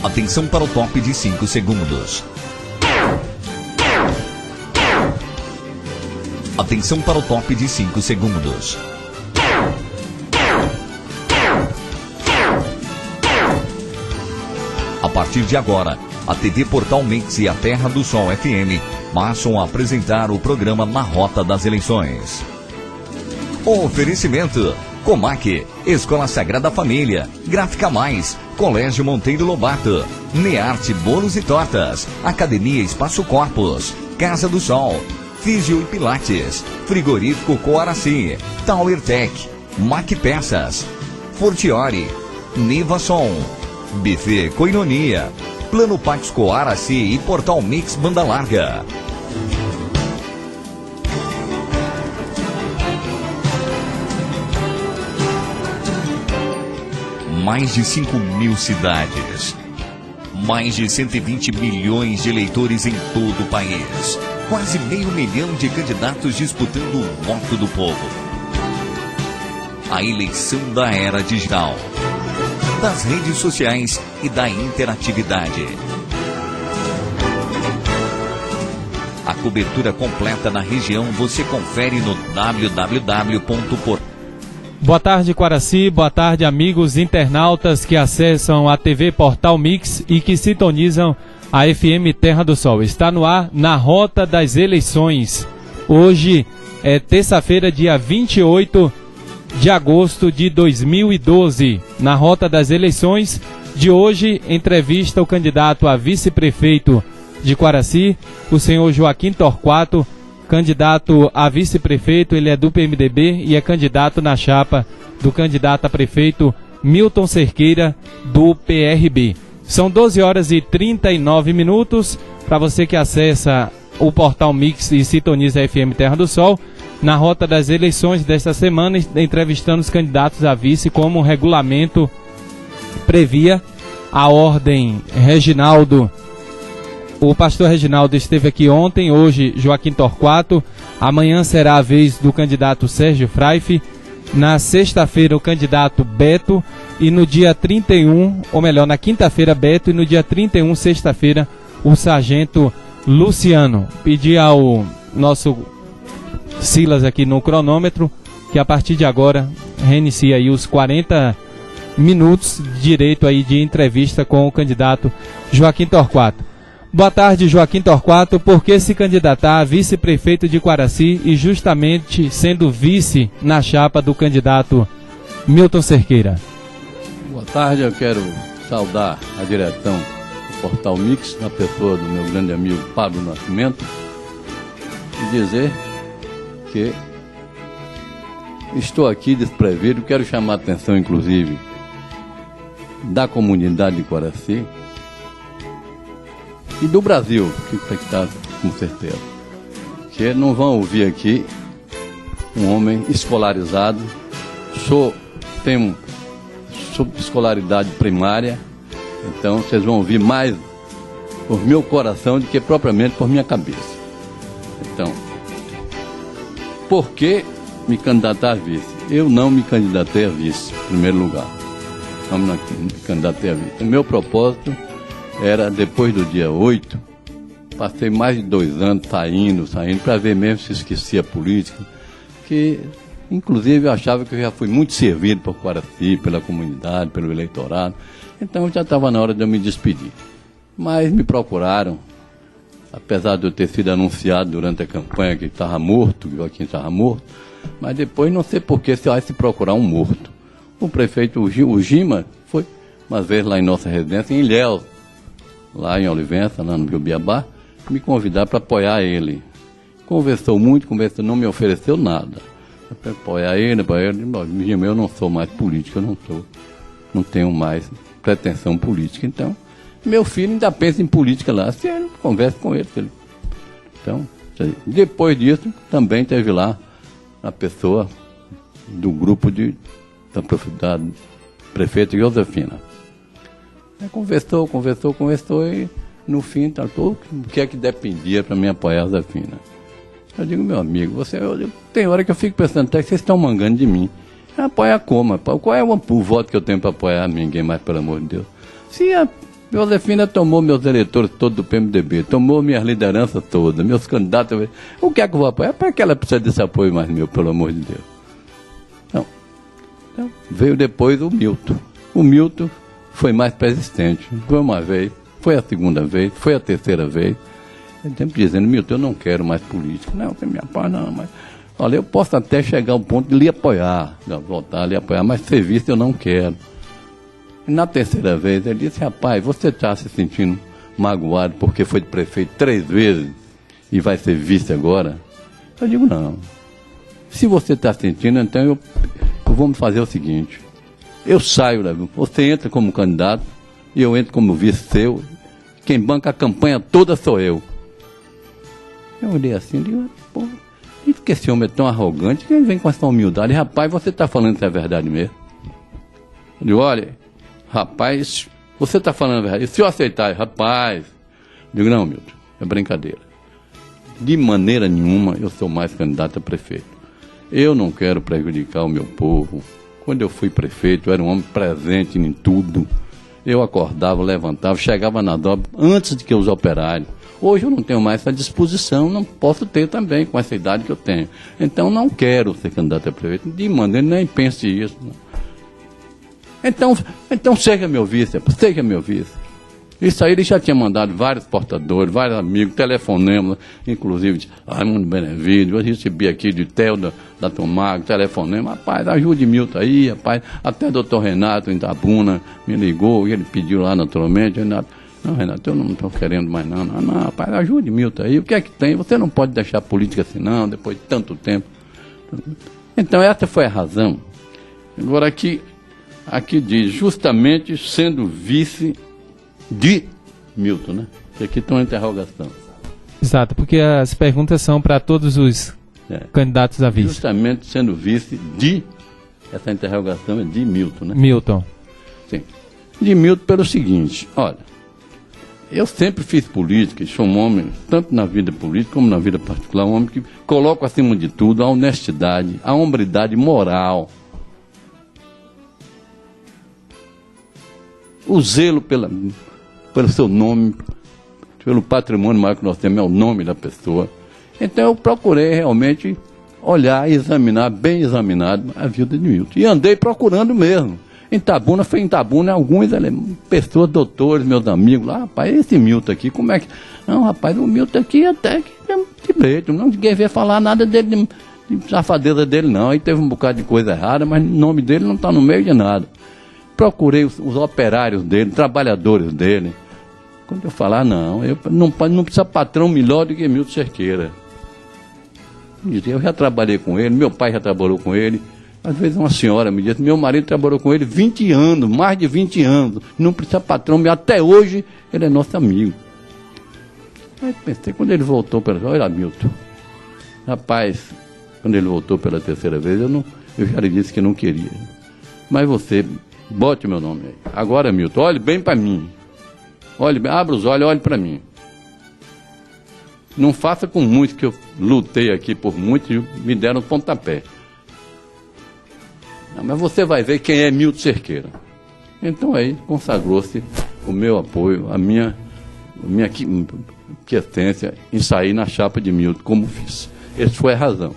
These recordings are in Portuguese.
Atenção para o top de 5 segundos. Atenção para o top de 5 segundos. A partir de agora, a TV Portal Mix e a Terra do Sol FM passam a apresentar o programa Na Rota das Eleições. Oferecimento: Comac, Escola Sagrada Família, Gráfica Mais, Colégio Monteiro Lobato, Nearte Bolos e Tortas, Academia Espaço Corpus, Casa do Sol, Físio e Pilates, Frigorífico Coaraci, Tower Tech, Mac Peças, Fortiori, Niva Som, Buffet Coinonia, Plano Pax Coaraci e Portal Mix Banda Larga. Mais de 5.000 cidades. Mais de 120 milhões de eleitores em todo o país. Quase 500 mil de candidatos disputando o voto do povo. A eleição da era digital, das redes sociais e da interatividade. A cobertura completa na região você confere no www.portal. Boa tarde, Coaraci. Boa tarde, amigos internautas que acessam a TV Portal Mix e que sintonizam a FM Terra do Sol. Está no ar Na Rota das Eleições. Hoje é terça-feira, dia 28 de agosto de 2012. Na Rota das Eleições de hoje, entrevista o candidato a vice-prefeito de Coaraci, o senhor Joaquim Torquato, candidato a vice-prefeito. Ele é do PMDB e é candidato na chapa do candidato a prefeito Milton Cerqueira, do PRB. São 12 horas e 39 minutos. Para você que acessa o Portal Mix e sintoniza a FM Terra do Sol, na Rota das Eleições desta semana, entrevistando os candidatos a vice, como o regulamento previa. A ordem, Reginaldo, o pastor Reginaldo esteve aqui ontem, hoje Joaquim Torquato, amanhã será a vez do candidato Sérgio Fraife, na sexta-feira o candidato Beto, e no dia 31, ou melhor, na quinta-feira Beto, e no dia 31, sexta-feira, o sargento Luciano. Pedi ao nosso Silas aqui no cronômetro que a partir de agora reinicia aí os 40 minutos de direito aí de entrevista com o candidato Joaquim Torquato. Boa tarde, Joaquim Torquato. Por que se candidatar a vice-prefeito de Coaraci e justamente sendo vice na chapa do candidato Milton Cerqueira? Boa tarde, eu quero saudar a direção do Portal Mix, na pessoa do meu grande amigo Pablo Nascimento, e dizer que estou aqui desprevido. Quero chamar a atenção, inclusive, da comunidade de Coaraci e do Brasil, que está com certeza, que não vão ouvir aqui um homem escolarizado. Tenho escolaridade primária, então vocês vão ouvir mais por meu coração do que propriamente por minha cabeça. Então, por que me candidatar a vice? Eu não me candidatei a vice, em primeiro lugar. Não me candidatei a vice. O meu propósito era, depois do dia 8, passei mais de 2 anos saindo, para ver mesmo se esquecia a política, que inclusive eu achava que eu já fui muito servido por Coaraci, pela comunidade, pelo eleitorado, então já estava na hora de eu me despedir. Mas me procuraram, apesar de eu ter sido anunciado durante a campanha que estava morto, que Joaquim estava morto, mas depois não sei por que se vai se procurar um morto. O prefeito, o Gima, foi uma vez lá em nossa residência, em Ilhéus, lá em Olivença, lá no Biabiabá, me convidar para apoiar ele. Conversou muito, não me ofereceu nada. Para apoiar ele, eu não sou mais político, não tenho mais pretensão política. Então, meu filho ainda pensa em política lá, se ele conversa com ele. Então, depois disso, também teve lá a pessoa do grupo da prefeita Josefina. Conversou e no fim o que é que dependia para me apoiar a Josefina. Eu digo, meu amigo, tem hora que eu fico pensando até que vocês estão mangando de mim. Apoiar como? Qual é o voto que eu tenho para apoiar ninguém mais, pelo amor de Deus? Se Josefina tomou meus eleitores todos do PMDB, tomou minhas lideranças todas, meus candidatos. O que é que eu vou apoiar? Para que ela precisa desse apoio mais meu, pelo amor de Deus? Então, veio depois o Milton. O Milton foi mais persistente. Foi uma vez, foi a segunda vez, foi a terceira vez. Ele sempre dizendo, Milton, eu não quero mais política. Não, você me apoia, não, mas... Olha, eu posso até chegar ao ponto de lhe apoiar, voltar a lhe apoiar, mas serviço eu não quero. E na terceira vez ele disse, rapaz, você está se sentindo magoado porque foi de prefeito 3 vezes e vai ser vice agora? Eu digo, não. Se você está sentindo, então vamos fazer o seguinte, eu saio, você entra como candidato e eu entro como vice seu, quem banca a campanha toda sou eu. Eu olhei assim e digo, pô, e porque esse homem é tão arrogante que ele vem com essa humildade. Rapaz, você está falando que é verdade mesmo? Eu digo, olha, rapaz, você está falando a verdade. E se eu aceitar, rapaz... Eu digo, não, Milton, é brincadeira. De maneira nenhuma eu sou mais candidato a prefeito. Eu não quero prejudicar o meu povo. Quando eu fui prefeito, eu era um homem presente em tudo. Eu acordava, levantava, chegava nas obras antes de que os operários. Hoje eu não tenho mais essa disposição, não posso ter também com essa idade que eu tenho. Então não quero ser candidato a prefeito, de maneira nem pense isso. Não. Então seja meu vice, seja meu vice. Isso aí ele já tinha mandado vários portadores, vários amigos, telefonemas, inclusive de Raimundo Benevides, eu recebi aqui de Theo da Tomago, telefonema, rapaz, ajude Milton aí, rapaz, até o doutor Renato em Itabuna me ligou e ele pediu lá naturalmente, Renato, não, Renato, eu não estou querendo mais não, rapaz, ajude Milton aí, o que é que tem? Você não pode deixar a política assim não, depois de tanto tempo. Então essa foi a razão. Agora aqui diz, justamente sendo vice de Milton, né? Que aqui tem uma interrogação. Exato, porque as perguntas são para todos os candidatos a vice. Justamente sendo vice de, essa interrogação é de Milton, né? Milton. Sim. De Milton pelo seguinte, olha, eu sempre fiz política, e sou um homem, tanto na vida política como na vida particular, um homem que coloca acima de tudo a honestidade, a hombridade moral, o zelo pelo seu nome, pelo patrimônio maior que nós temos, é o nome da pessoa. Então eu procurei realmente olhar, examinar, bem examinado a vida de Milton. E andei procurando mesmo. Em Itabuna, algumas pessoas, doutores, meus amigos, lá, rapaz, esse Milton aqui, como é que... Não, rapaz, o Milton aqui até que é de preto, não ninguém veio falar nada dele, de safadeza dele não. Aí teve um bocado de coisa errada, mas o nome dele não está no meio de nada. Procurei os operários dele, trabalhadores dele. Quando eu falar, não precisa patrão melhor do que Milton Cerqueira. Eu já trabalhei com ele, meu pai já trabalhou com ele. Às vezes uma senhora me diz, meu marido trabalhou com ele 20 anos, mais de 20 anos. Não precisa patrão melhor, até hoje ele é nosso amigo. Aí pensei, quando ele voltou olha, Milton, rapaz, quando ele voltou pela terceira vez, eu já lhe disse que não queria. Mas você... Bote meu nome aí. Agora, Milton, olhe bem para mim. Olhe bem, abra os olhos, olhe para mim. Não faça com muitos, que eu lutei aqui por muitos e me deram pontapé. Não, mas você vai ver quem é Milton Cerqueira. Então aí consagrou-se o meu apoio, a minha quietência em sair na chapa de Milton como vice. Essa foi a razão.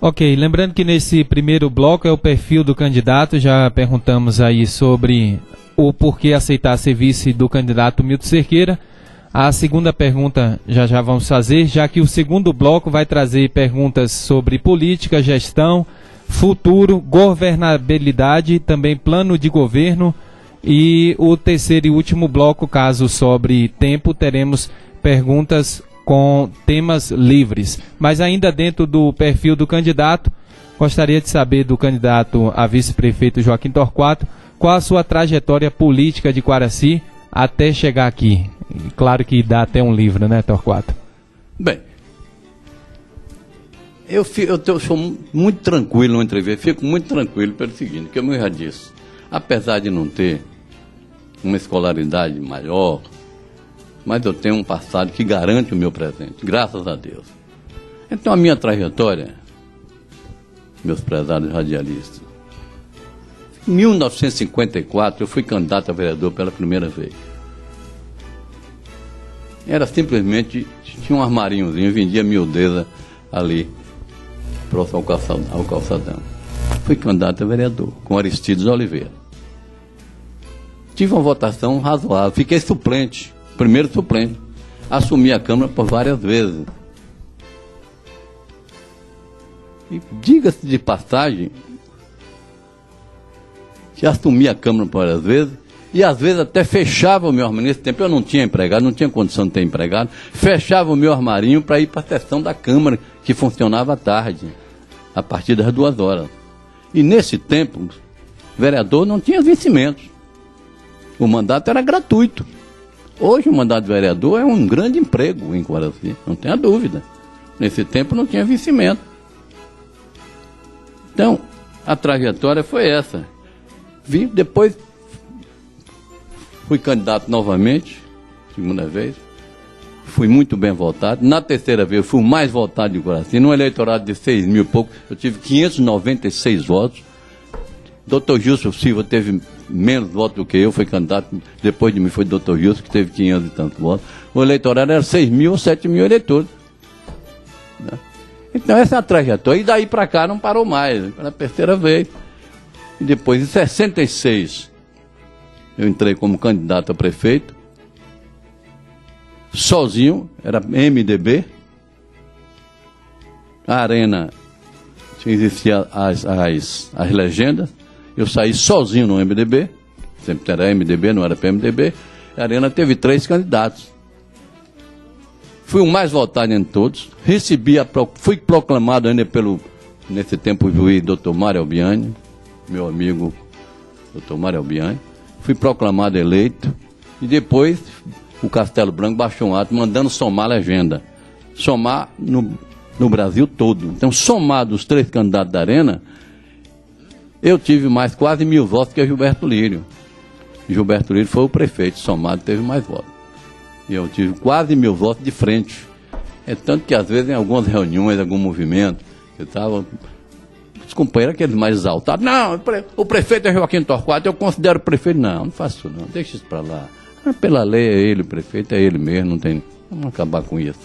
Ok, lembrando que nesse primeiro bloco é o perfil do candidato, já perguntamos aí sobre o porquê aceitar ser vice do candidato Milton Cerqueira. A segunda pergunta já vamos fazer, já que o segundo bloco vai trazer perguntas sobre política, gestão, futuro, governabilidade, também plano de governo, e o terceiro e último bloco, caso sobre tempo, teremos perguntas com temas livres. Mas ainda dentro do perfil do candidato, gostaria de saber do candidato a vice-prefeito Joaquim Torquato, qual a sua trajetória política de Quaraci até chegar aqui. Claro que dá até um livro, né, Torquato? Bem, eu sou muito tranquilo no entrevista, fico muito tranquilo pelo seguinte, que eu já disse, apesar de não ter uma escolaridade maior, mas eu tenho um passado que garante o meu presente, graças a Deus. Então a minha trajetória, meus prezados radialistas, Em 1954, eu fui candidato a vereador pela primeira vez. Era simplesmente, tinha um armarinhozinho, vendia miudeza ali, próximo ao calçadão. Fui candidato a vereador, com Aristides Oliveira. Tive uma votação razoável, fiquei suplente, primeiro suplente. Assumi a Câmara por várias vezes. E diga-se de passagem, que assumi a Câmara por várias vezes, e às vezes até fechava o meu armarinho. Nesse tempo eu não tinha empregado, não tinha condição de ter empregado, fechava o meu armarinho para ir para a sessão da Câmara, que funcionava à tarde, a partir das 2 horas. E nesse tempo, o vereador não tinha vencimentos. O mandato era gratuito. Hoje o mandato de vereador é um grande emprego em Quaraci, não tenha dúvida. Nesse tempo não tinha vencimento. Então, a trajetória foi essa. Depois fui candidato novamente, segunda vez. Fui muito bem votado. Na terceira vez, eu fui o mais votado de Quaraci. Num eleitorado de 6 mil e pouco, eu tive 596 votos. Dr. Gilson Silva teve menos votos do que eu, foi candidato. Depois de mim foi Dr. Gilson, que teve 500 e tantos votos. O eleitorado era 6 mil ou 7 mil eleitores. Então, essa é a trajetória. E daí para cá não parou mais, pela terceira vez. E depois, em 66, eu entrei como candidato a prefeito, sozinho, era MDB. A Arena, existiam as legendas, eu saí sozinho no MDB, sempre era MDB, não era PMDB. A Arena teve 3 candidatos. Fui o mais votado em todos, fui proclamado ainda nesse tempo, o juiz Dr. Mário Albiani, meu amigo Dr. Mário Albiani, fui proclamado eleito, e depois o Castelo Branco baixou um ato mandando somar a legenda, somar no Brasil todo. Então, somado os 3 candidatos da Arena, eu tive mais quase 1000 votos que Gilberto Lírio. Gilberto Lírio foi o prefeito, somado teve mais votos. E eu tive quase 1000 votos de frente. É tanto que às vezes em algumas reuniões, algum movimento, eu estava... Os companheiros, aqueles mais exaltados, não, o prefeito é Joaquim Torquato, eu considero o prefeito. Não faço isso não, deixa isso para lá. Pela lei é ele, o prefeito é ele mesmo, não tem... Vamos acabar com isso.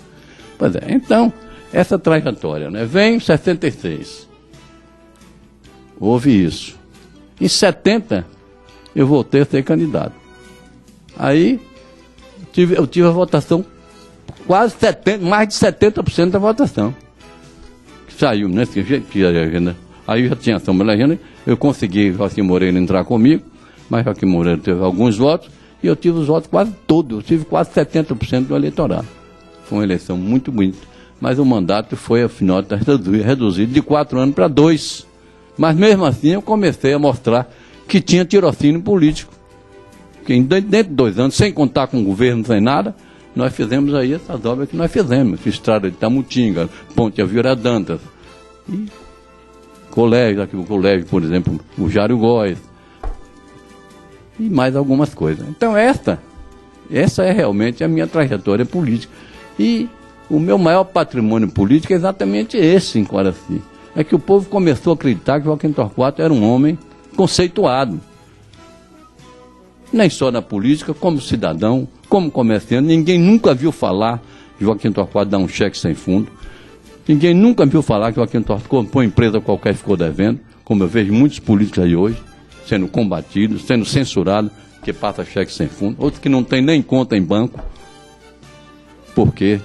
Pois é, então, essa trajetória, né? Vem em 66. Houve isso. Em 70, eu voltei a ser candidato. Aí, eu tive a votação, quase 70, mais de 70% da votação. Saiu, né? Aí já tinha ação pela legenda, eu consegui Joaquim Moreira entrar comigo, mas Joaquim Moreira teve alguns votos, e eu tive os votos quase todos, eu tive quase 70% do eleitorado. Foi uma eleição muito bonita, mas o mandato foi, afinal, reduzido de 4 anos para 2. Mas mesmo assim eu comecei a mostrar que tinha tirocínio político. Que dentro de 2 anos, sem contar com o governo, sem nada, nós fizemos aí essas obras que nós fizemos. Estrada de Tamutinga, Ponte Alvira Dantas, e colégio, aqui o colégio, por exemplo, o Jário Góes, e mais algumas coisas. Então essa é realmente a minha trajetória política. E o meu maior patrimônio político é exatamente esse em Quaraci. É que o povo começou a acreditar que Joaquim Torquato era um homem conceituado. Nem só na política, como cidadão, como comerciante. Ninguém nunca viu falar de Joaquim Torquato dar um cheque sem fundo. Ninguém nunca viu falar que Joaquim Torquato comprou uma empresa qualquer ficou devendo, como eu vejo muitos políticos aí hoje, sendo combatidos, sendo censurados, que passa cheque sem fundo. Outros que não têm nem conta em banco. Por quê?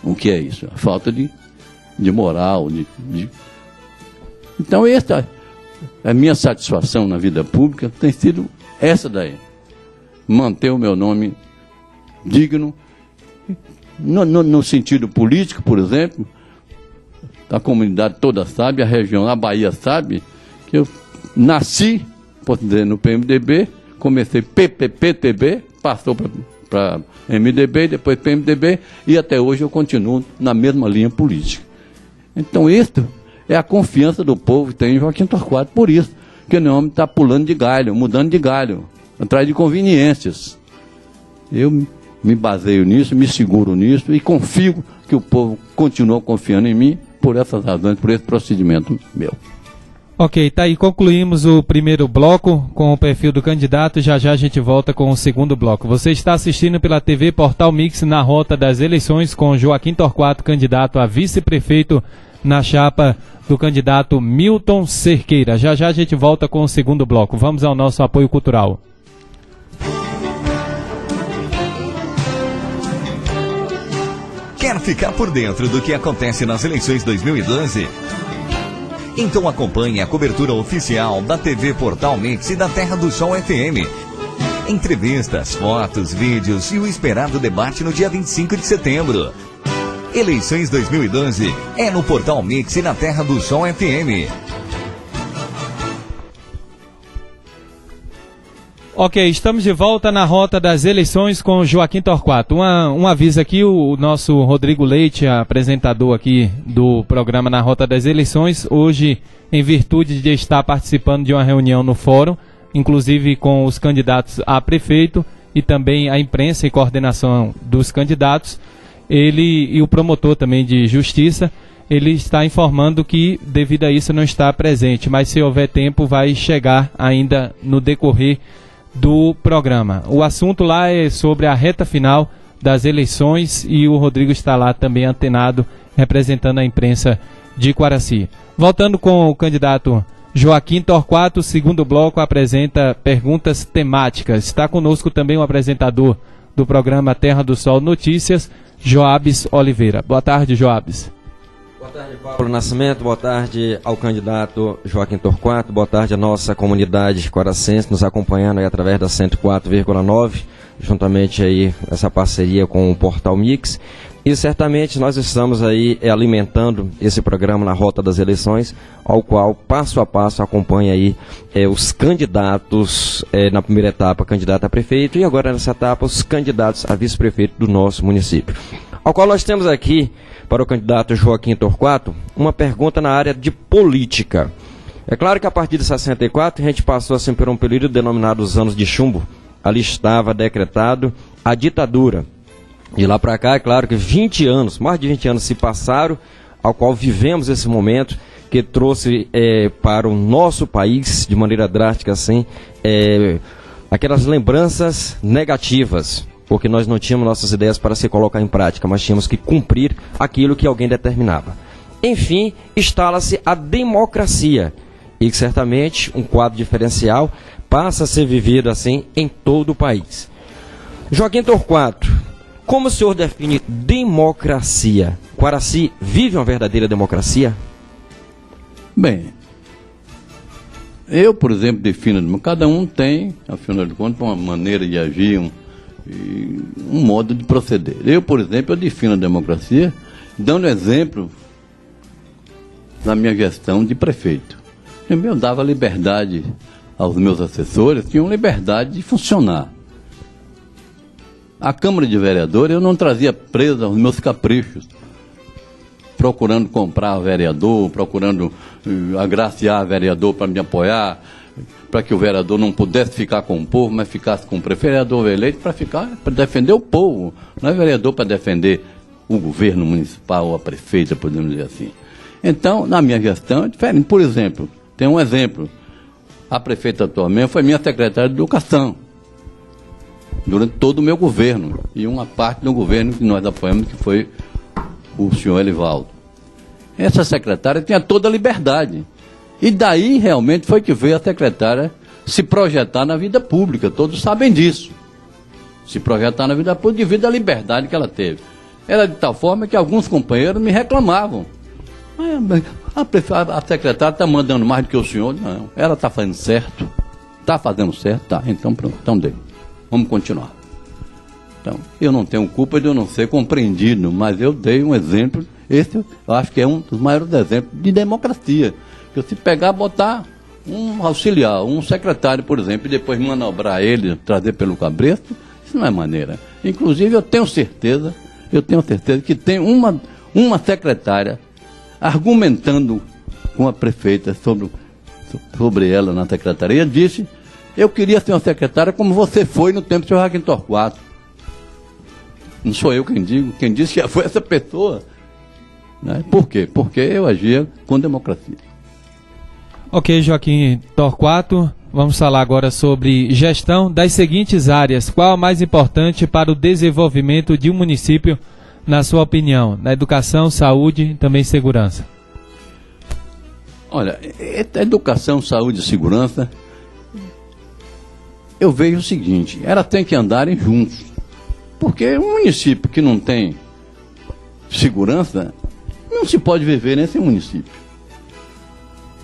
O que é isso? A falta de moral, Então, essa é a minha satisfação na vida pública, tem sido essa daí. Manter o meu nome digno, no sentido político, por exemplo, a comunidade toda sabe, a região, a Bahia sabe, que eu nasci, posso dizer, no PMDB, comecei PTB, passou para MDB, depois PMDB, e até hoje eu continuo na mesma linha política. Então, isso é a confiança do povo que tem em Joaquim Torquato. Por isso que o homem está pulando de galho, mudando de galho, atrás de conveniências. Eu me baseio nisso, me seguro nisso e confio que o povo continua confiando em mim por essas razões, por esse procedimento meu. Ok, tá aí, concluímos o primeiro bloco com o perfil do candidato, já a gente volta com o segundo bloco. Você está assistindo pela TV Portal Mix na rota das eleições com Joaquim Torquato, candidato a vice-prefeito na chapa do candidato Milton Cerqueira. Já a gente volta com o segundo bloco. Vamos ao nosso apoio cultural. Quer ficar por dentro do que acontece nas eleições 2012? Então acompanhe a cobertura oficial da TV Portal Mix e da Terra do Sol FM. Entrevistas, fotos, vídeos e o esperado debate no dia 25 de setembro. Eleições 2012 é no Portal Mix e na Terra do Sol FM. Ok, estamos de volta na rota das eleições com Joaquim Torquato. Um aviso aqui, o nosso Rodrigo Leite, apresentador aqui do programa Na Rota das Eleições, hoje, em virtude de estar participando de uma reunião no fórum, inclusive com os candidatos a prefeito e também a imprensa e coordenação dos candidatos, ele e o promotor também de justiça, ele está informando que devido a isso não está presente, mas se houver tempo vai chegar ainda no decorrer do programa. O assunto lá é sobre a reta final das eleições e o Rodrigo está lá também antenado, representando a imprensa de Quaraci. Voltando com o candidato Joaquim Torquato, o segundo bloco apresenta perguntas temáticas. Está conosco também o apresentador do programa Terra do Sol Notícias, Joabes Oliveira. Boa tarde, Joabes. Boa tarde, Paulo Nascimento. Boa tarde ao candidato Joaquim Torquato. Boa tarde à nossa comunidade quaracense nos acompanhando aí através da 104,9, juntamente aí essa parceria com o Portal Mix. E certamente nós estamos aí alimentando esse programa na Rota das Eleições, ao qual passo a passo acompanha aí os candidatos, na primeira etapa candidato a prefeito e agora nessa etapa os candidatos a vice-prefeito do nosso município. Ao qual nós temos aqui para o candidato Joaquim Torquato uma pergunta na área de política. É claro que a partir de 64 a gente passou assim por um período denominado os anos de chumbo. Ali estava decretado a ditadura. De lá para cá, é claro que 20 anos, mais de 20 anos se passaram, ao qual vivemos esse momento, que trouxe para o nosso país, de maneira drástica assim, aquelas lembranças negativas, porque nós não tínhamos nossas ideias para se colocar em prática, mas tínhamos que cumprir aquilo que alguém determinava. Enfim, instala-se a democracia, e que certamente um quadro diferencial passa a ser vivido assim em todo o país. Joaquim Torquato, como o senhor define democracia? Quaraci vive uma verdadeira democracia? Bem, eu, por exemplo, defino, cada um tem, afinal de contas, uma maneira de agir, um modo de proceder. Eu, por exemplo, eu defino a democracia dando exemplo na minha gestão de prefeito. Eu dava liberdade aos meus assessores, tinham liberdade de funcionar. A Câmara de Vereadores eu não trazia presa aos meus caprichos, procurando comprar vereador, procurando agraciar vereador para me apoiar, para que o vereador não pudesse ficar com o povo, mas ficasse com o prefeito. Vereador eleito para defender o povo, não é vereador para defender o governo municipal ou a prefeita, podemos dizer assim. Então, na minha gestão é diferente. Por exemplo, tem um exemplo, a prefeita atualmente foi minha secretária de Educação, durante todo o meu governo, e uma parte do governo que nós apoiamos, que foi o senhor Elivaldo. Essa secretária tinha toda a liberdade. E daí, realmente, foi que veio a secretária se projetar na vida pública. Todos sabem disso. Se projetar na vida pública devido à liberdade que ela teve. Era de tal forma que alguns companheiros me reclamavam. A secretária está mandando mais do que o senhor? Não. Ela está fazendo certo. Está fazendo certo? Tá. Então, pronto. Então, dei. Vamos continuar. Então, eu não tenho culpa de eu não ser compreendido, mas eu dei um exemplo, esse eu acho que é um dos maiores exemplos de democracia. Que se pegar, botar um auxiliar, um secretário, por exemplo, e depois manobrar ele, trazer pelo cabresto, isso não é maneira. Inclusive, eu tenho certeza que tem uma secretária argumentando com a prefeita sobre ela na secretaria, disse: eu queria ser uma secretária como você foi no tempo do senhor Joaquim Torquato. Não sou eu quem digo, quem disse que foi essa pessoa. Né? Por quê? Porque eu agia com democracia. Ok, Joaquim Torquato, vamos falar agora sobre gestão das seguintes áreas. Qual a mais importante para o desenvolvimento de um município, na sua opinião? Na educação, saúde e também segurança. Olha, educação, saúde e segurança, eu vejo o seguinte, elas têm que andarem juntos. Porque um município que não tem segurança, não se pode viver nesse município.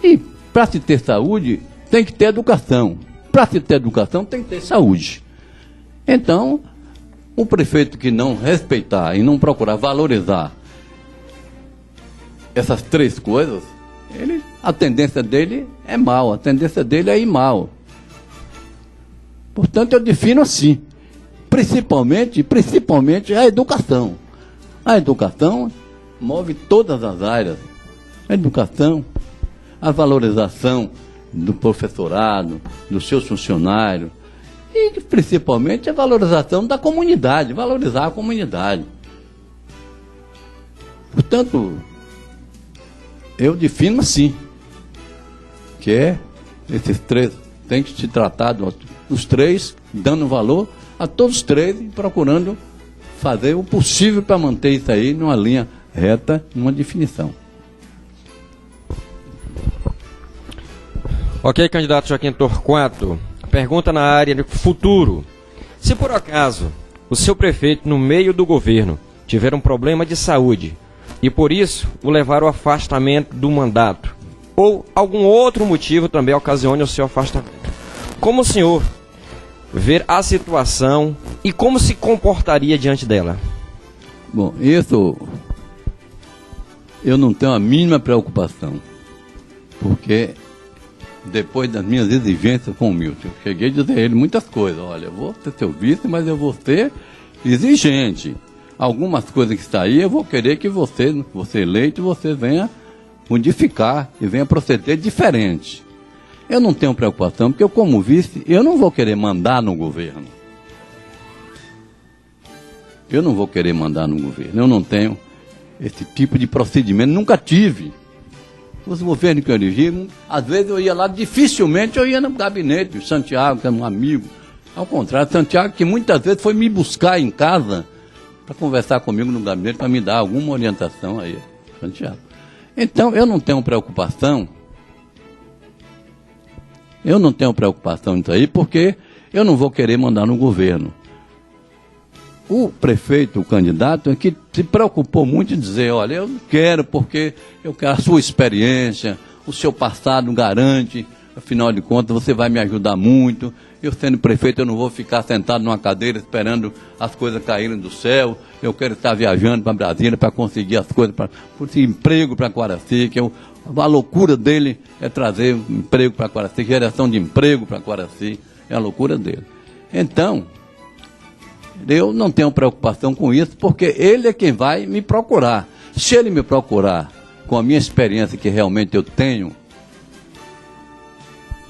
E para se ter saúde, tem que ter educação. Para se ter educação, tem que ter saúde. Então, o prefeito que não respeitar e não procurar valorizar essas três coisas, a tendência dele é mal, a tendência dele é ir mal. Portanto, eu defino assim, principalmente a educação. A educação move todas as áreas. A educação, a valorização do professorado, dos seus funcionários e principalmente a valorização da comunidade, valorizar a comunidade. Portanto, eu defino assim, que esses três, tem que se tratar dos três, dando valor a todos os três e procurando fazer o possível para manter isso aí numa linha reta, numa definição. Ok, candidato Joaquim Torquato. Pergunta na área de futuro. Se por acaso o seu prefeito, no meio do governo, tiver um problema de saúde e por isso o levar ao afastamento do mandato, ou algum outro motivo também ocasione o seu afastamento, como o senhor ver a situação e como se comportaria diante dela? Bom, isso eu não tenho a mínima preocupação, porque depois das minhas exigências com o Milton, eu cheguei a dizer a ele muitas coisas. Olha, eu vou ser seu vice, mas eu vou ser exigente. Algumas coisas que está aí, eu vou querer que você eleito, você venha modificar e venha proceder diferente. Eu não tenho preocupação, porque eu, como vice, eu não vou querer mandar no governo. Eu não vou querer mandar no governo. Eu não tenho esse tipo de procedimento, nunca tive. Os governos que eu elegi, às vezes eu ia lá, dificilmente eu ia no gabinete, o Santiago, que é um amigo. Ao contrário, Santiago, que muitas vezes foi me buscar em casa para conversar comigo no gabinete, para me dar alguma orientação aí, Santiago. Então, eu não tenho preocupação nisso aí, porque eu não vou querer mandar no governo. O prefeito, o candidato, é que se preocupou muito em dizer, olha, eu não quero porque eu quero a sua experiência, o seu passado garante, afinal de contas você vai me ajudar muito, eu sendo prefeito eu não vou ficar sentado numa cadeira esperando as coisas caírem do céu, eu quero estar viajando para Brasília para conseguir as coisas, para conseguir emprego para Coraci, que a loucura dele é trazer emprego para Coraci, geração de emprego para Coraci, é a loucura dele. Então, eu não tenho preocupação com isso, porque ele é quem vai me procurar. Se ele me procurar com a minha experiência que realmente eu tenho,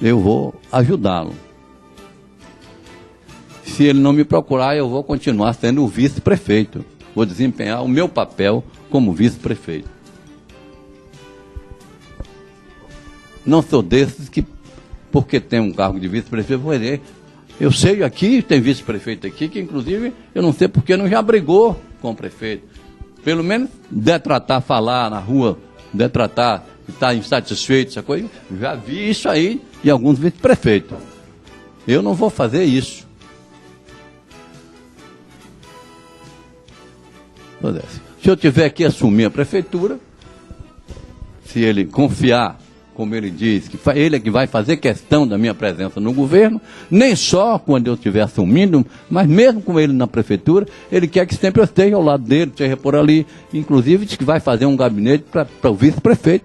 eu vou ajudá-lo. Se ele não me procurar, eu vou continuar sendo o vice-prefeito. Vou desempenhar o meu papel como vice-prefeito. Não sou desses que, porque tem um cargo de vice-prefeito, vou dizer... Eu sei aqui, tem vice-prefeito aqui, que inclusive, eu não sei porque não já brigou com o prefeito. Pelo menos detratar, falar na rua, detratar, estar insatisfeito, essa coisa. Já vi isso aí de alguns vice-prefeitos. Eu não vou fazer isso. Se eu tiver que assumir a prefeitura, se ele confiar, como ele diz, que ele é que vai fazer questão da minha presença no governo, nem só quando eu estiver assumindo, mas mesmo com ele na prefeitura, ele quer que sempre eu esteja ao lado dele, esteja por ali, inclusive diz que vai fazer um gabinete para o vice-prefeito.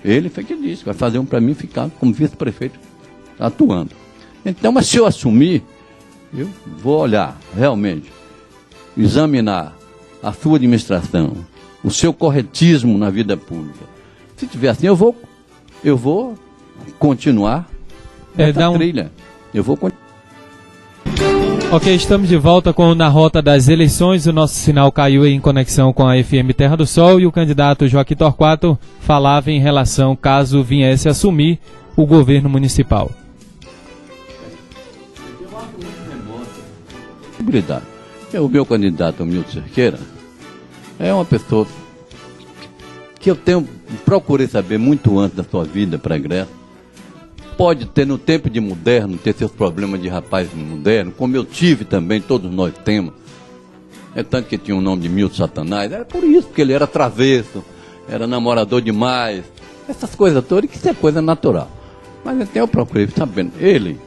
Ele foi que disse, vai fazer um para mim ficar como vice-prefeito atuando. Então, mas se eu assumir, eu vou olhar, realmente, examinar a sua administração, o seu corretismo na vida pública. Se tiver assim, eu vou continuar essa trilha. Eu vou continuar. Ok, estamos de volta com Na Rota das Eleições. O nosso sinal caiu em conexão com a FM Terra do Sol e o candidato Joaquim Torquato falava em relação caso viesse assumir o governo municipal. O meu candidato, Milton Cerqueira, é uma pessoa que eu procurei saber muito antes da sua vida pregressa. Pode ter, no tempo de moderno, ter seus problemas de rapaz moderno, como eu tive também, todos nós temos. É tanto que tinha o nome de Milton Satanás, era por isso, porque ele era travesso, era namorador demais, essas coisas todas, que isso é coisa natural. Mas até eu procurei sabendo, ele,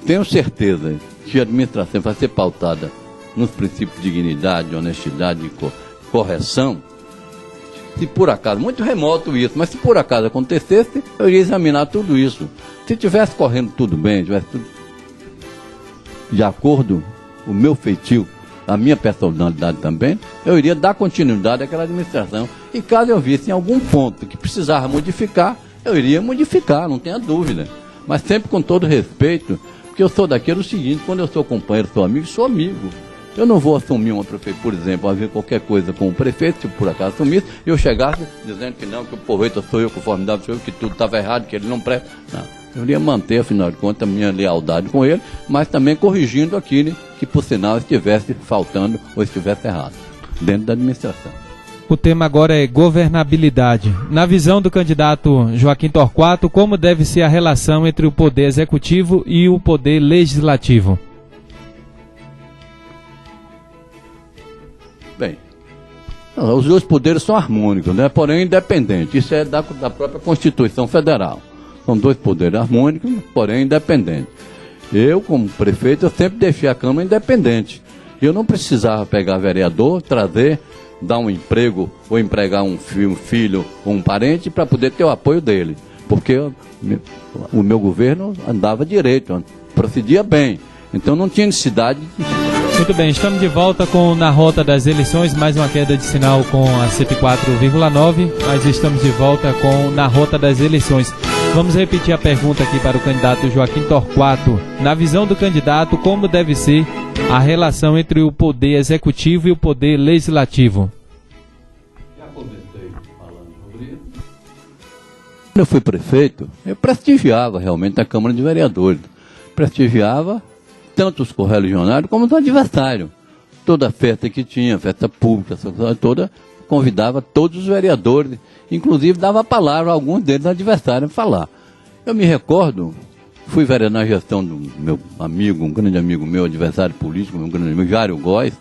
tenho certeza que a administração vai ser pautada nos princípios de dignidade, honestidade e correção. Se por acaso, muito remoto isso, mas se por acaso acontecesse, eu iria examinar tudo isso. Se tivesse correndo tudo bem, tivesse tudo de acordo, o meu feitio, a minha personalidade também, eu iria dar continuidade àquela administração. E caso eu visse em algum ponto que precisava modificar, eu iria modificar, não tenha dúvida. Mas sempre com todo respeito, porque eu sou daquele seguinte, quando eu sou companheiro, sou amigo. Eu não vou assumir uma prefeitura, por exemplo, a ver qualquer coisa com o prefeito, se por acaso assumisse, e eu chegasse dizendo que não, que o porreto sou eu, que o formidável sou eu, que tudo estava errado, que ele não presta. Não, eu iria manter, afinal de contas, a minha lealdade com ele, mas também corrigindo aquilo que, por sinal, estivesse faltando ou estivesse errado, dentro da administração. O tema agora é governabilidade. Na visão do candidato Joaquim Torquato, como deve ser a relação entre o poder executivo e o poder legislativo? Bem, os dois poderes são harmônicos, né? Porém independentes. Isso é da própria Constituição Federal. São dois poderes harmônicos, porém independentes. Eu, como prefeito, eu sempre deixei a Câmara independente. Eu não precisava pegar vereador, trazer, dar um emprego ou empregar um filho ou um parente para poder ter o apoio dele. Porque o meu governo andava direito, procedia bem. Então não tinha necessidade de... Muito bem, estamos de volta com Na Rota das Eleições, mais uma queda de sinal com a 104,9, mas estamos de volta com Na Rota das Eleições. Vamos repetir a pergunta aqui para o candidato Joaquim Torquato. Na visão do candidato, como deve ser a relação entre o poder executivo e o poder legislativo? Já comecei falando sobre isso. Quando eu fui prefeito, eu prestigiava realmente a Câmara de Vereadores. Prestigiava tanto os correligionários como os adversários. Toda festa que tinha, festa pública, essa coisa toda, convidava todos os vereadores, inclusive dava a palavra a alguns deles adversários falar. Eu me recordo, fui vereador na gestão do meu amigo, um grande amigo meu, adversário político, um grande amigo, Jário Góes.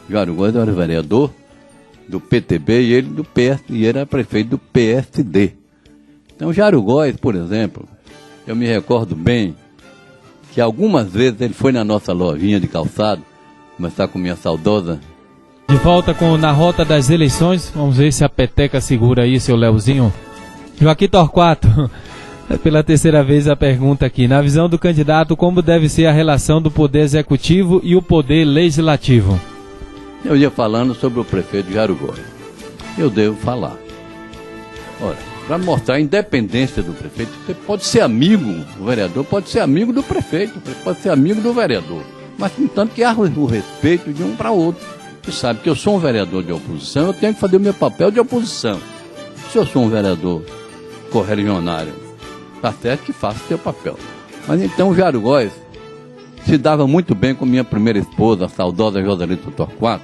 Jário Góes era vereador do PTB e ele do PS, e era prefeito do PSD. Então, Jário Góes, por exemplo, eu me recordo bem que algumas vezes ele foi na nossa lojinha de calçado, começar com minha saudosa. De volta com Na Rota das Eleições, vamos ver se a peteca segura aí, seu Leozinho. Joaquim Torquato, pela terceira vez a pergunta aqui. Na visão do candidato, como deve ser a relação do poder executivo e o poder legislativo? Eu ia falando sobre o prefeito Jário Góes. Eu devo falar. Olha, para mostrar a independência do prefeito, você pode ser amigo, o vereador pode ser amigo do prefeito, pode ser amigo do vereador, mas contanto que há o respeito de um para o outro. Você sabe que eu sou um vereador de oposição, eu tenho que fazer o meu papel de oposição. Se eu sou um vereador correligionário, está certo que faço o seu papel. Mas então o Jário Góes se dava muito bem com minha primeira esposa, a saudosa Joselito Torquato.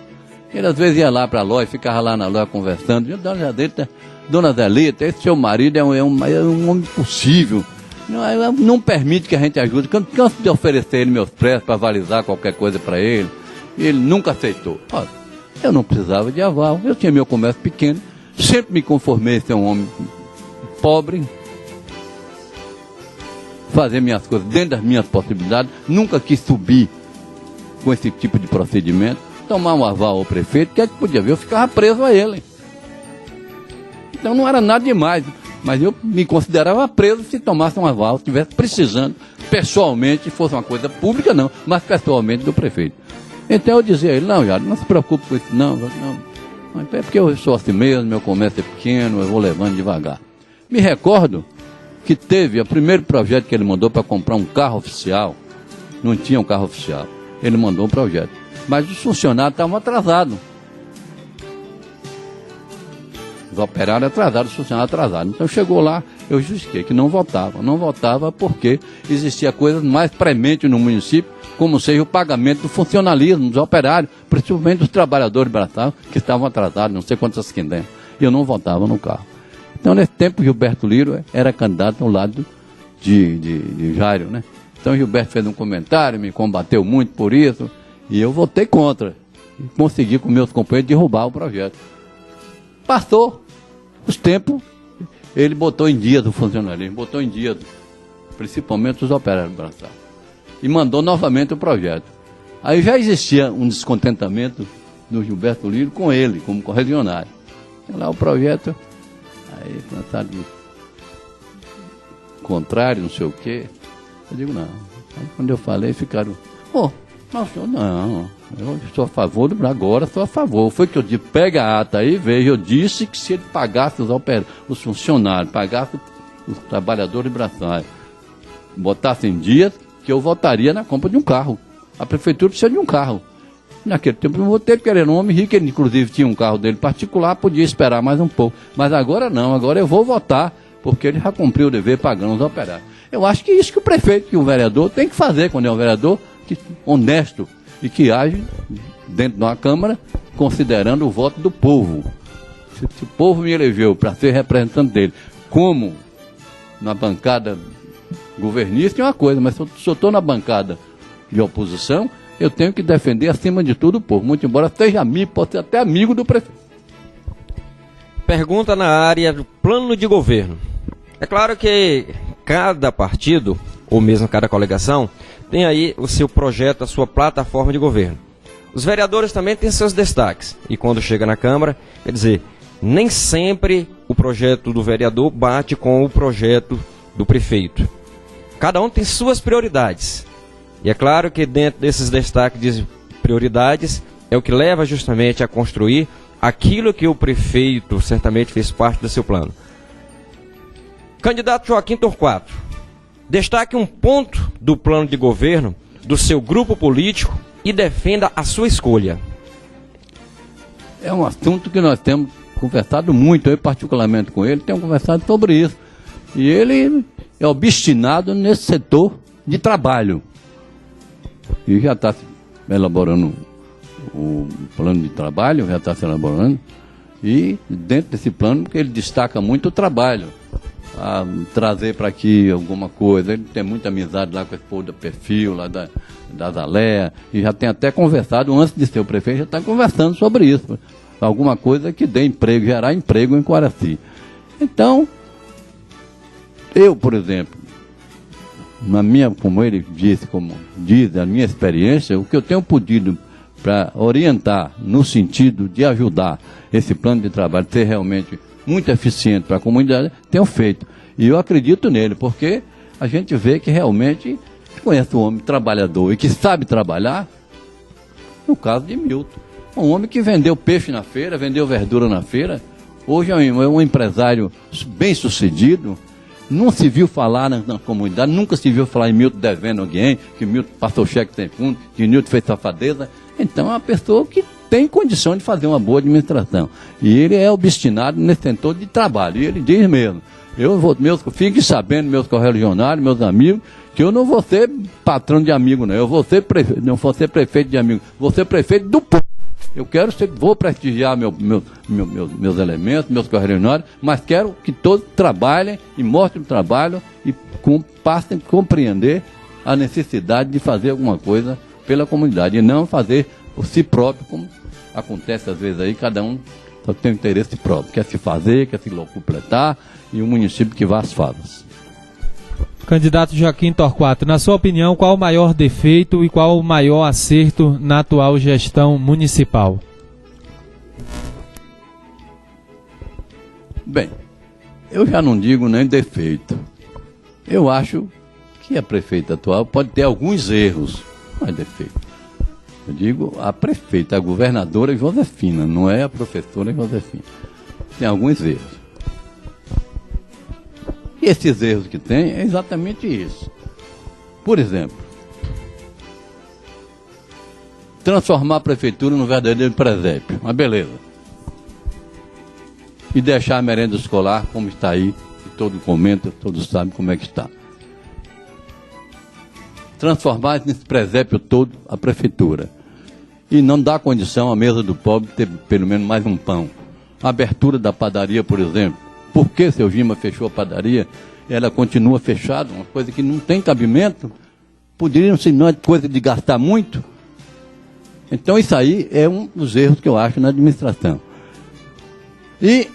Ele às vezes ia lá para a loja, ficava lá na loja conversando, Dona Zelita, esse seu marido é um homem possível, não permite que a gente ajude, canso de oferecer ele meus preços para avalizar qualquer coisa para ele, e ele nunca aceitou. Olha, eu não precisava de aval, eu tinha meu comércio pequeno, sempre me conformei em ser um homem pobre, fazer minhas coisas dentro das minhas possibilidades, nunca quis subir com esse tipo de procedimento, tomar um aval ao prefeito, que é que podia ver, eu ficava preso a ele. Então não era nada demais, mas eu me considerava preso se tomasse um aval, se estivesse precisando, pessoalmente, fosse uma coisa pública não, mas pessoalmente do prefeito. Então eu dizia a ele, não, Jário, não se preocupe com isso, não, é porque eu sou assim mesmo, meu comércio é pequeno, eu vou levando devagar. Me recordo que teve o primeiro projeto que ele mandou para comprar um carro oficial, não tinha um carro oficial. Ele mandou um projeto. Mas os funcionários estavam atrasados. Os operários atrasados, os funcionários atrasados. Então chegou lá, eu justifiquei que não votava. Não votava porque existia coisas mais prementes no município, como seja o pagamento do funcionalismo dos operários, principalmente dos trabalhadores braçais que estavam atrasados, não sei quantas quinhentas. E eu não votava no carro. Então, nesse tempo, Gilberto Liro era candidato ao lado de Jairo, né? Então, Gilberto fez um comentário, me combateu muito por isso, e eu votei contra. E consegui, com meus companheiros, derrubar o projeto. Passou os tempos, ele botou em dia do funcionalismo, botou em dia, principalmente os operários braçais, e mandou novamente o projeto. Aí já existia um descontentamento do Gilberto Liro com ele, como correligionário. Lá o projeto, aí lançado de contrário, não sei o quê. Eu digo, não. Aí quando eu falei, ficaram, não, senhor, não, eu sou a favor, agora sou a favor. Foi que eu disse, pega a ata aí, veja, eu disse que se ele pagasse os funcionários, pagasse os trabalhadores braçais, botasse em dias, que eu votaria na compra de um carro. A prefeitura precisa de um carro. Naquele tempo eu não votei, porque ele era um homem rico, ele inclusive tinha um carro dele particular, podia esperar mais um pouco. Mas agora não, agora eu vou votar, porque ele já cumpriu o dever pagando os operários. Eu acho que é isso que o prefeito, que o vereador tem que fazer quando é um vereador honesto e que age dentro de uma Câmara considerando o voto do povo. Se o povo me elegeu para ser representante dele, como na bancada governista é uma coisa, mas se eu estou na bancada de oposição, eu tenho que defender acima de tudo o povo, muito embora seja amigo, pode ser até amigo do prefeito. Pergunta na área do plano de governo. É claro que cada partido, ou mesmo cada coligação, tem aí o seu projeto, a sua plataforma de governo. Os vereadores também têm seus destaques. E quando chega na Câmara, quer dizer, nem sempre o projeto do vereador bate com o projeto do prefeito. Cada um tem suas prioridades. E é claro que dentro desses destaques de prioridades é o que leva justamente a construir aquilo que o prefeito certamente fez parte do seu plano. Candidato Joaquim Torquato, destaque um ponto do plano de governo do seu grupo político e defenda a sua escolha. É um assunto que nós temos conversado muito, eu particularmente com ele, tenho conversado sobre isso. E ele é obstinado nesse setor de trabalho. E já está elaborando o plano de trabalho, já está se elaborando. E dentro desse plano ele destaca muito o trabalho. A trazer para aqui alguma coisa. Ele tem muita amizade lá com esse povo do Perfil, lá da Zalea, e já tem até conversado, antes de ser o prefeito, já está conversando sobre isso. Alguma coisa que dê emprego, gerar emprego em Quaraci. Então, eu, por exemplo, como ele disse, como diz a minha experiência, o que eu tenho podido para orientar no sentido de ajudar esse plano de trabalho ser realmente muito eficiente para a comunidade, tenho feito. E eu acredito nele, porque a gente vê que realmente conhece um homem trabalhador e que sabe trabalhar, no caso de Milton. Um homem que vendeu peixe na feira, vendeu verdura na feira, hoje é um empresário bem sucedido, não se viu falar na comunidade, nunca se viu falar em Milton devendo alguém, que Milton passou cheque sem fundo, que Milton fez safadeza. Então é uma pessoa que tem condição de fazer uma boa administração. E ele é obstinado nesse setor de trabalho. E ele diz mesmo, fiquem sabendo, meus correligionários, meus amigos, que eu não vou ser patrão de amigo, não. Eu vou ser não vou ser prefeito de amigo, vou ser prefeito do povo. Eu vou prestigiar meus elementos, meus correligionários, mas quero que todos trabalhem e mostrem o trabalho e passem a compreender a necessidade de fazer alguma coisa pela comunidade e não fazer por si próprio, como acontece às vezes aí, cada um só tem um interesse próprio, quer se fazer, quer se completar, e um município que vá às falas. Candidato Joaquim Torquato, na sua opinião, qual o maior defeito e qual o maior acerto na atual gestão municipal? Bem, eu já não digo nem defeito. Eu acho que a prefeita atual pode ter alguns erros, não é defeito. Eu digo a prefeita, a governadora Josefina, não é a professora Josefina. Tem alguns erros. E esses erros que tem é exatamente isso. Por exemplo, transformar a prefeitura num verdadeiro presépio, uma beleza. E deixar a merenda escolar como está aí, que todo comenta, todos sabem como é que está. Transformar nesse presépio todo a prefeitura. E não dar condição à mesa do pobre ter pelo menos mais um pão. A abertura da padaria, por exemplo. Por que seu Gima fechou a padaria? Ela continua fechada, uma coisa que não tem cabimento. Poderia ser não é coisa de gastar muito. Então isso aí é um dos erros que eu acho na administração. E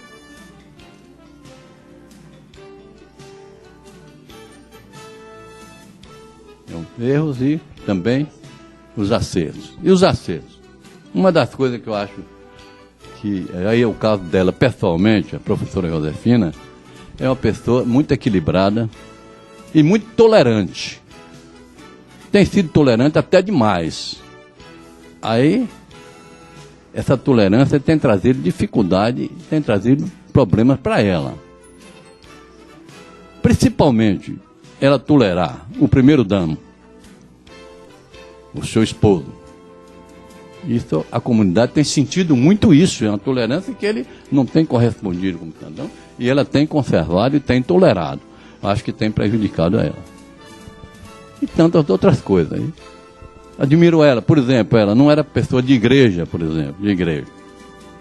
os erros e também os acertos. E os acertos? Uma das coisas que eu acho que, aí é o caso dela pessoalmente, a professora Josefina, é uma pessoa muito equilibrada e muito tolerante. Tem sido tolerante até demais. Aí, essa tolerância tem trazido dificuldade, tem trazido problemas para ela. Principalmente, ela tolerar o primeiro dano, o seu esposo. Isso, a comunidade tem sentido muito isso, é uma tolerância que ele não tem correspondido como cidadão, e ela tem conservado e tem tolerado. Acho que tem prejudicado a ela. E tantas outras coisas aí. Admiro ela, por exemplo, ela não era pessoa de igreja, por exemplo, de igreja.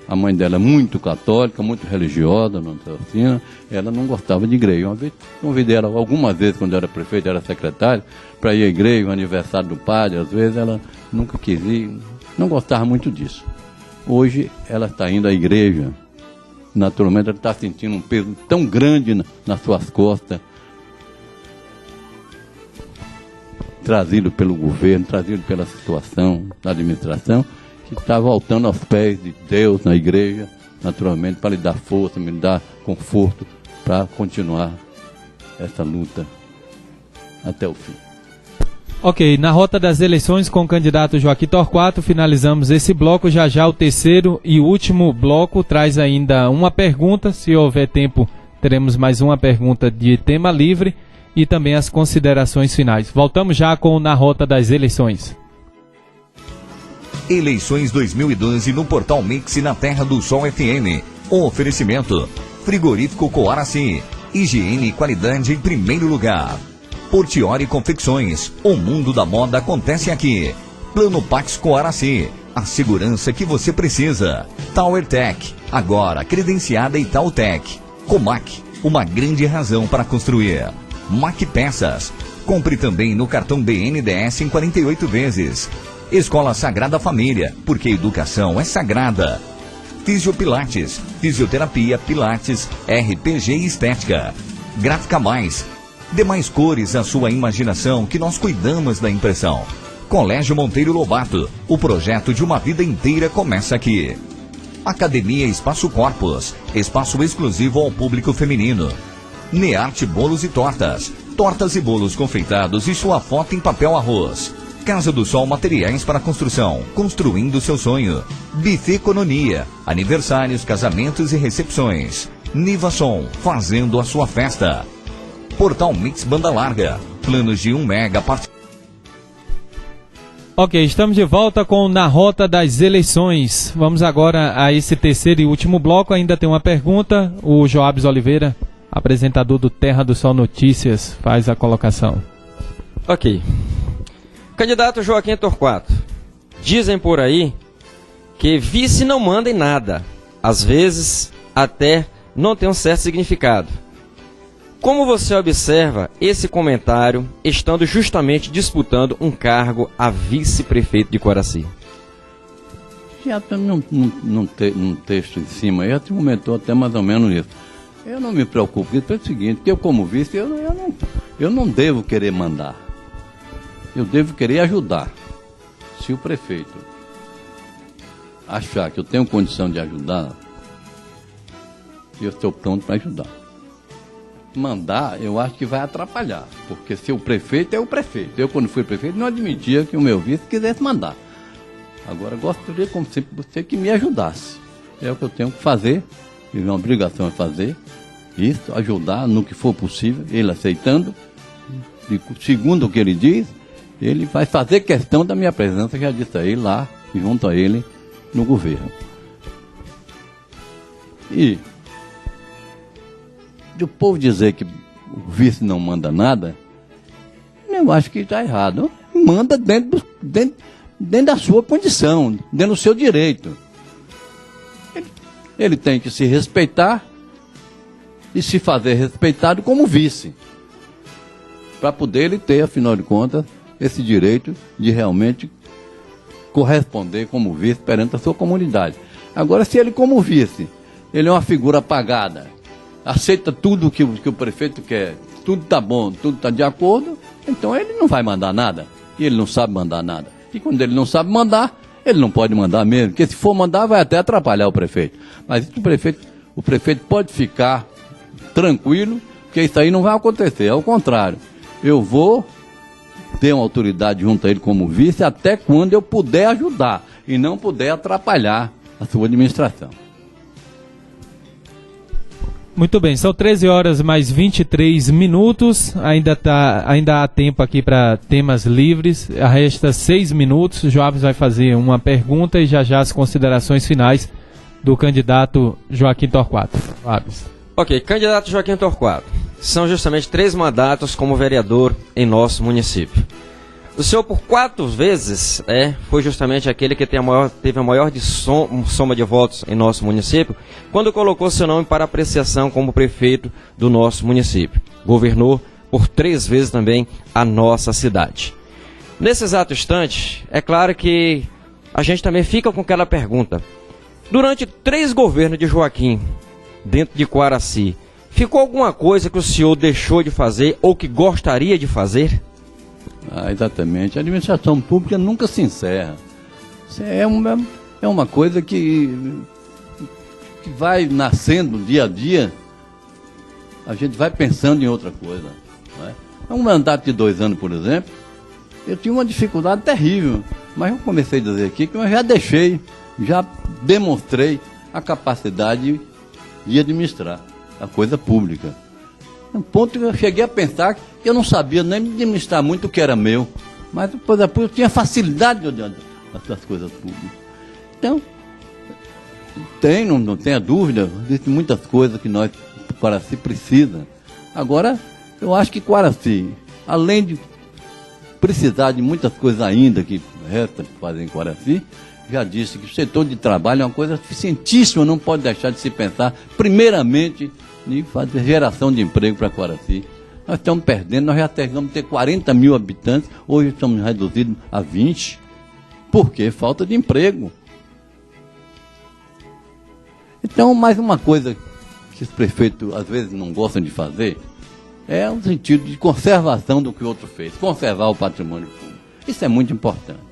A mãe dela é muito católica, muito religiosa, não sei assim, ela não gostava de igreja. Uma vez, convidei ela algumas vezes, quando era prefeita, era secretária, para ir à igreja, o aniversário do padre, às vezes ela nunca quis ir, não gostava muito disso. Hoje ela está indo à igreja, naturalmente ela está sentindo um peso tão grande nas suas costas, trazido pelo governo, trazido pela situação da administração, que está voltando aos pés de Deus na igreja, naturalmente, para lhe dar força, me dar conforto para continuar essa luta até o fim. Ok, na rota das eleições com o candidato Joaquim Torquato, finalizamos esse bloco. Já já o terceiro e último bloco traz ainda uma pergunta. Se houver tempo, teremos mais uma pergunta de tema livre e também as considerações finais. Voltamos já com Na Rota das Eleições. Eleições 2012 no Portal Mix e na Terra do Sol FM. O oferecimento: Frigorífico Coaraci. Higiene e qualidade em primeiro lugar. Portiori Confecções. O mundo da moda acontece aqui. Plano Pax Coaraci. A segurança que você precisa. Tower Tech. Agora credenciada Itautec. Comac. Uma grande razão para construir. Mac Peças. Compre também no cartão BNDES em 48 vezes. Escola Sagrada Família, porque educação é sagrada. Fisiopilates, fisioterapia, pilates, RPG e estética. Gráfica Mais. Dê mais cores à sua imaginação que nós cuidamos da impressão. Colégio Monteiro Lobato, o projeto de uma vida inteira começa aqui. Academia Espaço Corpus, espaço exclusivo ao público feminino. Nearte Bolos e Tortas, tortas e bolos confeitados e sua foto em papel arroz. Casa do Sol Materiais para Construção, construindo seu sonho. Buffet Economia, aniversários, casamentos e recepções. Niva Som, fazendo a sua festa. Portal Mix Banda Larga, planos de 1 mega. Ok, estamos de volta com Na Rota das Eleições. Vamos agora a esse terceiro e último bloco. Ainda tem uma pergunta. O Joabes Oliveira, apresentador do Terra do Sol Notícias, faz a colocação. Ok. Candidato Joaquim Torquato, dizem por aí que vice não manda em nada. Às vezes, até não tem um certo significado. Como você observa esse comentário, estando justamente disputando um cargo a vice-prefeito de Coaraci? Já tem num texto em cima, já te comentou até mais ou menos isso. Eu não me preocupo, porque é o seguinte, que eu como vice, eu não devo querer mandar. Eu devo querer ajudar. Se o prefeito achar que eu tenho condição de ajudar, eu estou pronto para ajudar. Mandar, eu acho que vai atrapalhar, porque se o prefeito é o prefeito. Eu, quando fui prefeito, não admitia que o meu vice quisesse mandar. Agora, gostaria, como sempre, você que me ajudasse. É o que eu tenho que fazer, e minha obrigação é fazer isso, ajudar no que for possível, ele aceitando. E, segundo o que ele diz, ele vai fazer questão da minha presença, já disse aí lá junto a ele no governo. E o povo dizer que o vice não manda nada, eu acho que está errado. Manda dentro da sua condição, dentro do seu direito. Ele tem que se respeitar e se fazer respeitado como vice, para poder ele ter, afinal de contas, esse direito de realmente corresponder como vice perante a sua comunidade. Agora, se ele como vice, ele é uma figura apagada, aceita tudo que o prefeito quer, tudo está bom, tudo está de acordo, então ele não vai mandar nada, e ele não sabe mandar nada. E quando ele não sabe mandar, ele não pode mandar mesmo, porque se for mandar vai até atrapalhar o prefeito. Mas o prefeito pode ficar tranquilo, porque isso aí não vai acontecer, ao contrário. Eu vou ter uma autoridade junto a ele como vice até quando eu puder ajudar e não puder atrapalhar a sua administração. Muito bem, são 13 horas mais 23 minutos, ainda há tempo aqui para temas livres, resta 6 minutos, o Joabes vai fazer uma pergunta e já as considerações finais do candidato Joaquim Torquato. Joabes. Ok, candidato Joaquim Torquato, são justamente 3 mandatos como vereador em nosso município. O senhor, por 4 vezes, foi justamente aquele que teve a maior soma de votos em nosso município, quando colocou seu nome para apreciação como prefeito do nosso município. Governou por 3 vezes também a nossa cidade. Nesse exato instante, é claro que a gente também fica com aquela pergunta. Durante 3 governos de Joaquim, dentro de Quaraci, ficou alguma coisa que o senhor deixou de fazer ou que gostaria de fazer? Exatamente. A administração pública nunca se encerra. É uma coisa que vai nascendo dia a dia, a gente vai pensando em outra coisa. Não é? Um mandato de 2 anos, por exemplo, eu tinha uma dificuldade terrível, mas eu comecei a dizer aqui que eu já demonstrei a capacidade de administrar a coisa pública. Um ponto que eu cheguei a pensar que eu não sabia nem administrar muito o que era meu, mas depois eu tinha facilidade das coisas públicas. Então, não tenha dúvida, existem muitas coisas que nós, Quaraci, precisa. Agora, eu acho que Quaraci, além de precisar de muitas coisas ainda que resta fazer em Quaraci, já disse que o setor de trabalho é uma coisa eficientíssima, não pode deixar de se pensar, primeiramente, em fazer geração de emprego para Quaraci. Nós estamos perdendo, nós já chegamos a ter 40 mil habitantes, hoje estamos reduzidos a 20. Por quê? Falta de emprego. Então, mais uma coisa que os prefeitos às vezes não gostam de fazer, é o sentido de conservação do que o outro fez, conservar o patrimônio público. Isso é muito importante.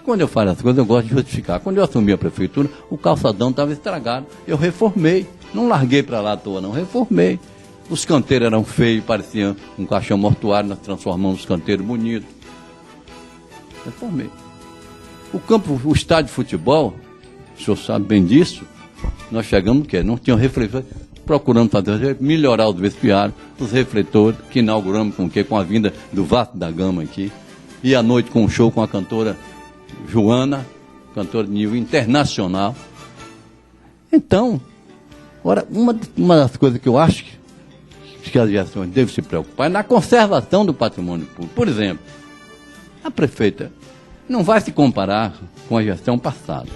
Quando eu falo as coisas, eu gosto de justificar. Quando eu assumi a prefeitura, o calçadão estava estragado. Eu reformei. Não larguei para lá à toa, não. Reformei. Os canteiros eram feios, pareciam um caixão mortuário. Nós transformamos os canteiros bonitos. Reformei. O estádio de futebol, o senhor sabe bem disso, nós chegamos, não tinha refletores. Procuramos melhorar os vestiários, os refletores, que inauguramos com a vinda do Vasco da Gama aqui. E à noite com um show com a cantora Joana, cantora de nível internacional. Então, ora, uma das coisas que eu acho que as gestões devem se preocupar é na conservação do patrimônio público. Por exemplo, a prefeita não vai se comparar com a gestão passada,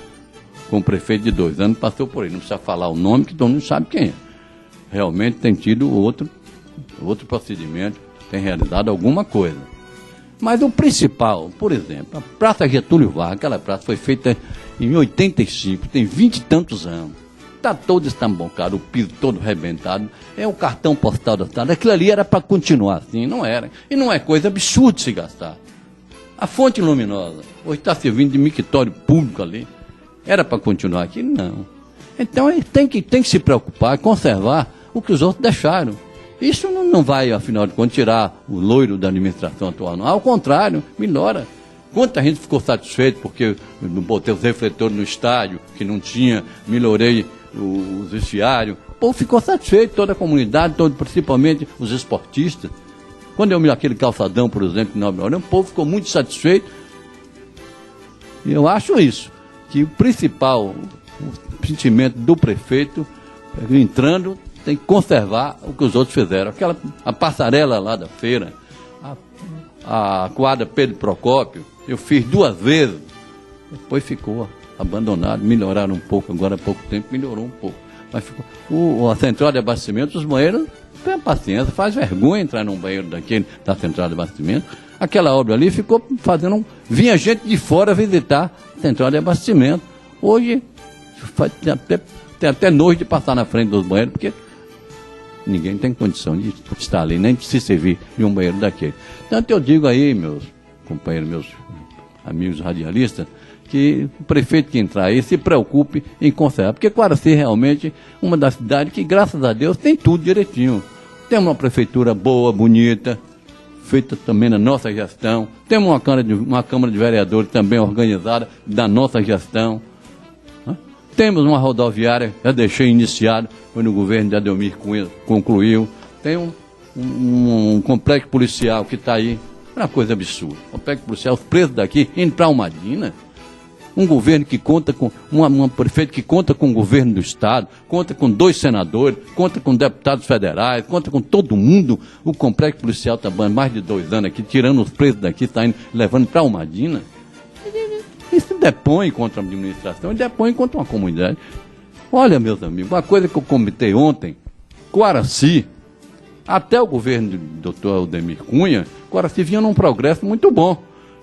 com o prefeito de 2 anos passou por aí. Não precisa falar o nome, que todo mundo sabe quem é. Realmente tem tido outro procedimento, tem realizado alguma coisa. Mas o principal, por exemplo, a Praça Getúlio Vargas, aquela praça foi feita em 85, tem 20 e tantos anos. Está todo estambocado, o piso todo arrebentado, é o cartão postal da cidade. Aquilo ali era para continuar assim, não era. E não é coisa absurda se gastar. A fonte luminosa, hoje está servindo de mictório público ali, era para continuar aqui? Não. Então ele tem que se preocupar, conservar o que os outros deixaram. Isso não vai, afinal de contas, tirar o loiro da administração atual, não. Ao contrário, melhora. Quanta gente ficou satisfeita porque não botei os refletores no estádio, que não tinha, melhorei os vestiários. O povo ficou satisfeito, toda a comunidade, principalmente os esportistas. Quando eu me aquele calçadão, por exemplo, o povo ficou muito satisfeito. E eu acho isso. que o principal sentimento do prefeito, entrando, tem que conservar o que os outros fizeram. A passarela lá da feira, a quadra Pedro Procópio, eu fiz 2 vezes, depois ficou abandonado, melhoraram um pouco, agora há pouco tempo melhorou um pouco. Mas ficou, a central de abastecimento, os banheiros, tem paciência, faz vergonha entrar num banheiro daquele da central de abastecimento. Aquela obra ali ficou fazendo, vinha gente de fora visitar a central de abastecimento. Hoje, tem até nojo de passar na frente dos banheiros, porque ninguém tem condição de estar ali, nem de se servir de um banheiro daquele. Tanto eu digo aí, meus companheiros, meus amigos radialistas, que o prefeito que entrar aí se preocupe em conservar, porque Quaraci realmente é uma das cidades que, graças a Deus, tem tudo direitinho. Tem uma prefeitura boa, bonita, feita também na nossa gestão, temos uma Câmara de Vereadores também organizada da nossa gestão. Temos uma rodoviária, já deixei iniciado, foi no governo de Ademir Cunha, concluiu. Tem um complexo policial que está aí, é uma coisa absurda. Complexo policial, os presos daqui, indo para Almadina. Um governo que conta com, um prefeito que conta com o governo do Estado, conta com 2 senadores, conta com deputados federais, conta com todo mundo. O complexo policial está mais de 2 anos aqui, tirando os presos daqui, está levando para Almadina. Isso depõe contra a administração e depõe contra uma comunidade. Olha, meus amigos, uma coisa que eu comentei ontem, Quaraci, até o governo do Dr. Ademir Cunha, Quaraci vinha num progresso muito bom.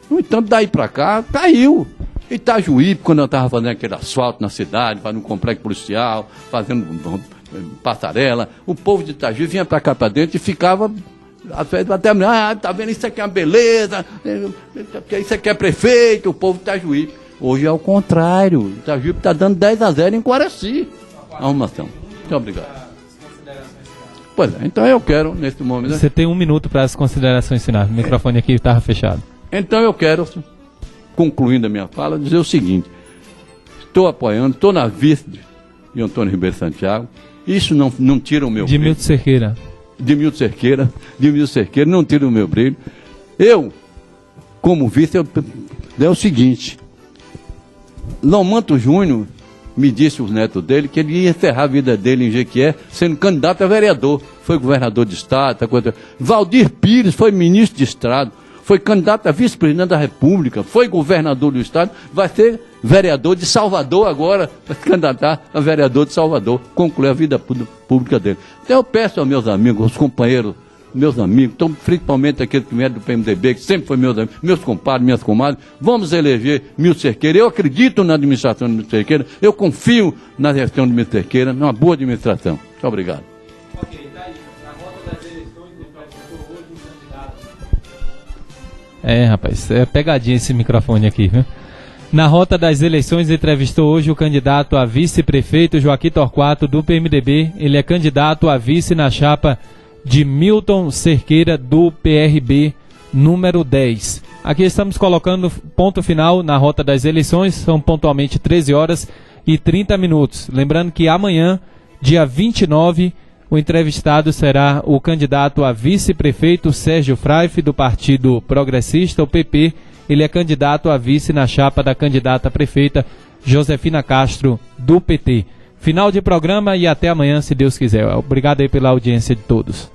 No entanto, daí para cá, caiu. Itajuípe, quando eu estava fazendo aquele asfalto na cidade, fazendo um complexo policial, fazendo passarela, o povo de Itajuípe vinha para cá para dentro e ficava, às vezes até, tá vendo, isso aqui é uma beleza, isso aqui é prefeito, o povo de Itajuípe. Hoje é o contrário, Itajuípe está dando 10-0 em Quaraci. Arrumação. Muito obrigado. Pois é, então eu quero, nesse momento... Você tem 1 minuto para as considerações finais, o microfone aqui estava fechado. Então eu quero... concluindo a minha fala, dizer o seguinte: estou apoiando, estou na vice de Antônio Ribeiro Santiago, isso não tira o meu brilho. Milton Cerqueira. De Milton Cerqueira, não tira o meu brilho. Eu, como vice, é o seguinte: Lomanto Júnior me disse, os netos dele, que ele ia encerrar a vida dele em Jequié sendo candidato a vereador. Foi governador de estado, coisa. Valdir Pires foi ministro de estado, foi candidato a vice-presidente da República, foi governador do estado, vai ser vereador de Salvador agora, vai se candidatar a vereador de Salvador, concluir a vida pública dele. Então eu peço aos meus amigos, aos companheiros, meus amigos, então, principalmente aqueles que vieram do PMDB, que sempre foi meus compadres, minhas comadres, vamos eleger Milton Cerqueira. Eu acredito na administração de Milton Cerqueira, eu confio na gestão de Milton Cerqueira, numa boa administração. Muito obrigado. Rapaz, é pegadinha esse microfone aqui, viu? Na rota das eleições, entrevistou hoje o candidato a vice-prefeito Joaquim Torquato, do PMDB. Ele é candidato a vice na chapa de Milton Cerqueira, do PRB, número 10. Aqui estamos colocando ponto final na rota das eleições, são pontualmente 13h30. Lembrando que amanhã, dia 29, o entrevistado será o candidato a vice-prefeito Sérgio Fraife, do Partido Progressista, o PP. Ele é candidato a vice na chapa da candidata a prefeita Josefina Castro, do PT. Final de programa e até amanhã, se Deus quiser. Obrigado aí pela audiência de todos.